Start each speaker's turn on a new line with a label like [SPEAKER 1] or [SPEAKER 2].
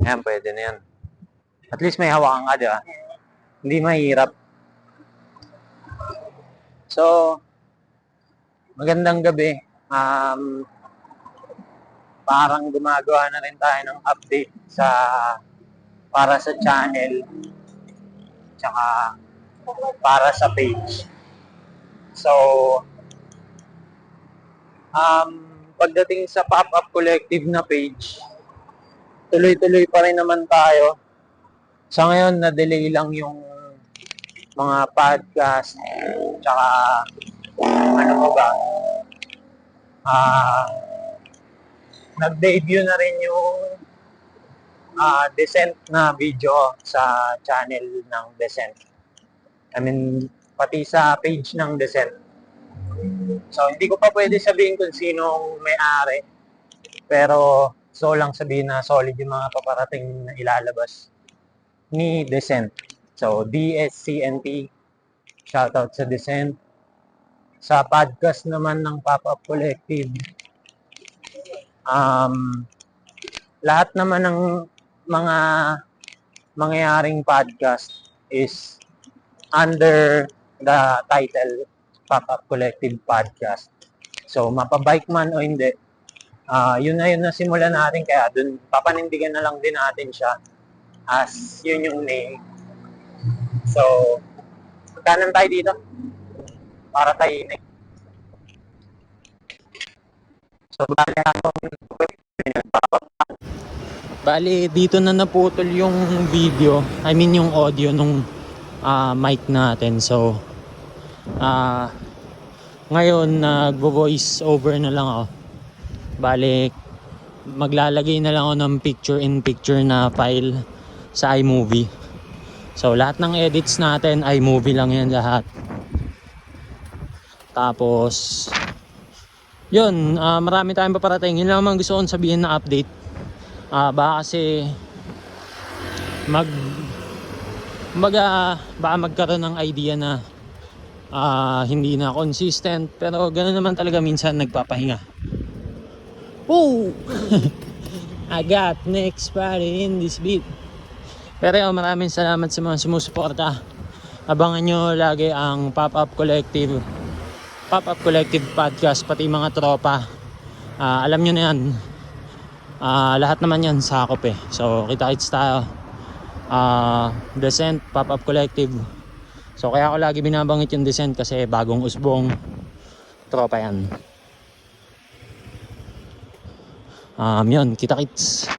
[SPEAKER 1] Ayan, pwede na yan. At least may hawakan ka, di ba? Hindi mahirap. So, magandang gabi. Parang gumagawa na rin tayo ng update para sa channel tsaka para sa page. So, pagdating sa Pop-Up Collective na page, tuloy-tuloy pa rin naman tayo. Sa ngayon, na-delay lang yung mga podcast, tsaka ano ba, nag-debut na rin yung Descent na video sa channel ng Descent. I mean, pati sa page ng Descent. So, hindi ko pa pwede sabihin kung sinong may-ari. Pero, lang sabihin na solid yung mga paparating na ilalabas ni Descent. So, DSCNT. Shoutout sa Descent. Sa podcast naman ng Pop-Up Collective, lahat naman ng mga mangyayaring podcast is under the title Pop-Up Collective Podcast. So, mapabike man o hindi, yun na simulan natin, kaya dun papanindigan na lang din natin siya as yun yung name. So, kanan tayo dito para tayinig. So, bali dito na naputol yung video, I mean yung audio nung mic natin. So, ngayon nagvo-voice over na lang ako. Bali, maglalagay na lang ako ng picture-in-picture na file sa iMovie. So, lahat ng edits natin, iMovie lang yan lahat. Tapos, yun, marami tayong paparating. Yun lang naman gusto kong sabihin na update. Baka kasi baka magkaroon ng idea na hindi na consistent, pero ganoon naman talaga minsan, nagpapahinga. Oh! I got next party in this beat. Pero maraming salamat sa mga sumusuporta. Abangan nyo lagi ang Pop-Up Collective Podcast, pati mga tropa. Alam nyo na yan. Lahat naman yan sakop eh. So, kita-kits tayo. Descent, Pop-Up Collective. So, kaya ako lagi binabanggit yung Descent kasi bagong usbong tropa yan. Yun, kita-kits.